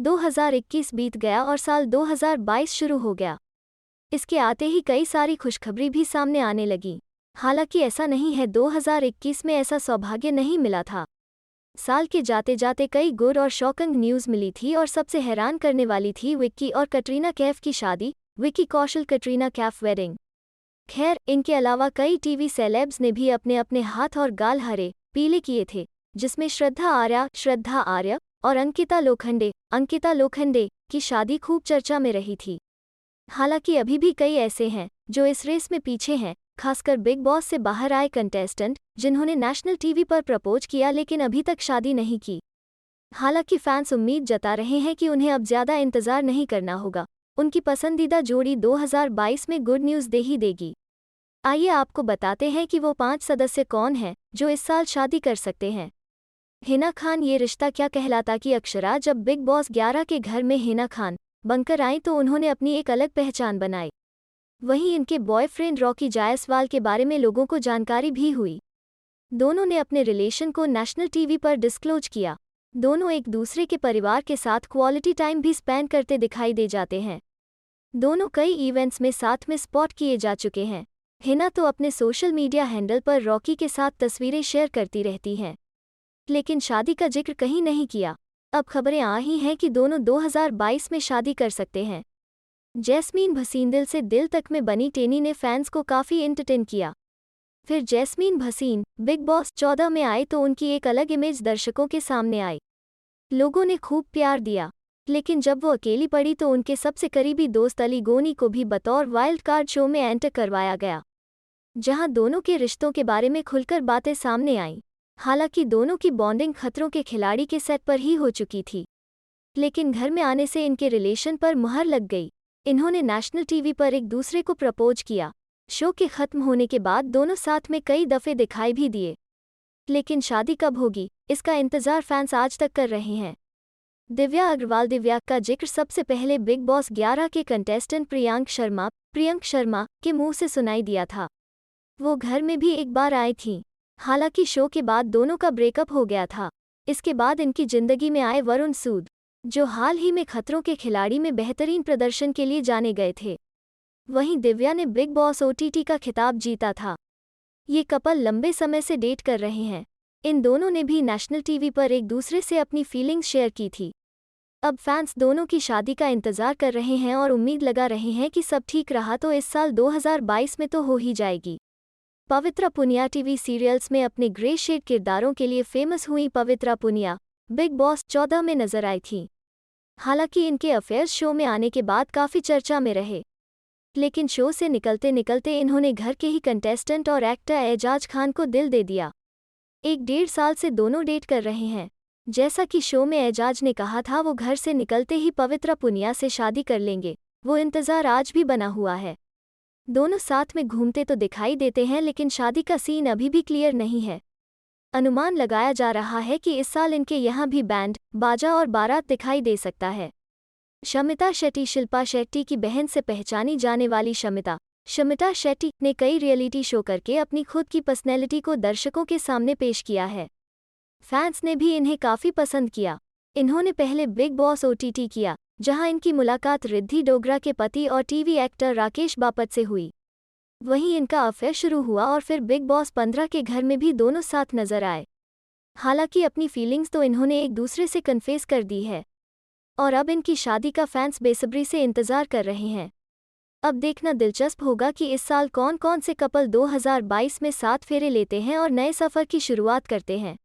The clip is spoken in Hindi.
2021 बीत गया और साल 2022 शुरू हो गया। इसके आते ही कई सारी खुशखबरी भी सामने आने लगी। हालांकि ऐसा नहीं है, 2021 में ऐसा सौभाग्य नहीं मिला था। साल के जाते जाते कई गुड और शॉकिंग न्यूज़ मिली थी और सबसे हैरान करने वाली थी विक्की और कटरीना कैफ की शादी, विक्की कौशल कटरीना कैफ वेडिंग। खैर, इनके अलावा कई टीवी सेलेब्स ने भी अपने अपने हाथ और गाल हरे पीले किए थे, जिसमें श्रद्धा आर्या और अंकिता लोखंडे की शादी खूब चर्चा में रही थी। हालांकि अभी भी कई ऐसे हैं जो इस रेस में पीछे हैं, खासकर बिग बॉस से बाहर आए कंटेस्टेंट जिन्होंने नेशनल टीवी पर प्रपोज किया लेकिन अभी तक शादी नहीं की। हालांकि फैंस उम्मीद जता रहे हैं कि उन्हें अब ज्यादा इंतजार नहीं करना होगा, उनकी पसंदीदा जोड़ी 2022 में गुड न्यूज़ दे ही देगी। आइए आपको बताते हैं कि वो 5 सदस्य कौन हैं जो इस साल शादी कर सकते हैं। हिना खान, ये रिश्ता क्या कहलाता कि अक्षरा जब बिग बॉस 11 के घर में हिना खान बनकर आई तो उन्होंने अपनी एक अलग पहचान बनाई। वहीं इनके बॉयफ्रेंड रॉकी जायसवाल के बारे में लोगों को जानकारी भी हुई। दोनों ने अपने रिलेशन को नेशनल टीवी पर डिस्क्लोज किया। दोनों एक दूसरे के परिवार के साथ क्वालिटी टाइम भी स्पेंड करते दिखाई दे जाते हैं। दोनों कई इवेंट्स में साथ में स्पॉट किए जा चुके हैं। हिना तो अपने सोशल मीडिया हैंडल पर रॉकी के साथ तस्वीरें शेयर करती रहती हैं, लेकिन शादी का जिक्र कहीं नहीं किया। अब खबरें आ ही हैं कि दोनों 2022 में शादी कर सकते हैं। जैस्मीन भसीन दिल से दिल तक में बनी टेनी ने फैंस को काफ़ी एंटरटेन किया। फिर जैस्मीन भसीन बिग बॉस 14 में आए तो उनकी एक अलग इमेज दर्शकों के सामने आई। लोगों ने खूब प्यार दिया, लेकिन जब वो अकेली पड़ी तो उनके सबसे करीबी दोस्त अली गोनी को भी बतौर वाइल्ड कार्ड शो में एंटर करवाया गया, जहां दोनों के रिश्तों के बारे में खुलकर बातें सामने आईं। हालांकि दोनों की बॉन्डिंग खतरों के खिलाड़ी के सेट पर ही हो चुकी थी, लेकिन घर में आने से इनके रिलेशन पर मुहर लग गई। इन्होंने नेशनल टीवी पर एक दूसरे को प्रपोज किया। शो के खत्म होने के बाद दोनों साथ में कई दफ़े दिखाई भी दिए, लेकिन शादी कब होगी इसका इंतज़ार फैंस आज तक कर रहे हैं। दिव्या अग्रवाल, दिव्या का जिक्र सबसे पहले बिग बॉस 11 के कंटेस्टेंट प्रियंक शर्मा के मुंह से सुनाई दिया था। वो घर में भी एक बार आई थीं। हालांकि शो के बाद दोनों का ब्रेकअप हो गया था। इसके बाद इनकी जिंदगी में आए वरुण सूद, जो हाल ही में खतरों के खिलाड़ी में बेहतरीन प्रदर्शन के लिए जाने गए थे। वहीं दिव्या ने बिग बॉस OTT का खिताब जीता था। ये कपल लंबे समय से डेट कर रहे हैं। इन दोनों ने भी नेशनल टीवी पर एक दूसरे से अपनी फीलिंग्स शेयर की थी। अब फैंस दोनों की शादी का इंतजार कर रहे हैं और उम्मीद लगा रहे हैं कि सब ठीक रहा तो इस साल 2022 में तो हो ही जाएगी। पवित्रा पुनिया टीवी सीरियल्स में अपने ग्रे शेड किरदारों के लिए फेमस हुई पवित्रा पुनिया बिग बॉस 14 में नजर आई थीं। हालांकि इनके अफेयर्स शो में आने के बाद काफ़ी चर्चा में रहे, लेकिन शो से निकलते निकलते इन्होंने घर के ही कंटेस्टेंट और एक्टर एजाज खान को दिल दे दिया। 1-1.5 साल से दोनों डेट कर रहे हैं। जैसा कि शो में एजाज ने कहा था वो घर से निकलते ही पवित्रा पुनिया से शादी कर लेंगे, वो इंतज़ार आज भी बना हुआ है। दोनों साथ में घूमते तो दिखाई देते हैं, लेकिन शादी का सीन अभी भी क्लियर नहीं है। अनुमान लगाया जा रहा है कि इस साल इनके यहाँ भी बैंड, बाजा और बारात दिखाई दे सकता है। शमिता शेट्टी, शिल्पा शेट्टी की बहन से पहचानी जाने वाली शमिता शेट्टी ने कई रियलिटी शो करके अपनी खुद की पर्सनैलिटी को दर्शकों के सामने पेश किया है। फैंस ने भी इन्हें काफ़ी पसंद किया। इन्होंने पहले बिग बॉस OTT किया, जहां इनकी मुलाकात रिद्धि डोगरा के पति और टीवी एक्टर राकेश बापट से हुई। वहीं इनका अफेयर शुरू हुआ और फिर बिग बॉस 15 के घर में भी दोनों साथ नजर आए। हालांकि अपनी फीलिंग्स तो इन्होंने एक दूसरे से कन्फेस कर दी है और अब इनकी शादी का फैंस बेसब्री से इंतजार कर रहे हैं। अब देखना दिलचस्प होगा कि इस साल कौन कौन से कपल 2022 में 7 फेरे लेते हैं और नए सफ़र की शुरुआत करते हैं।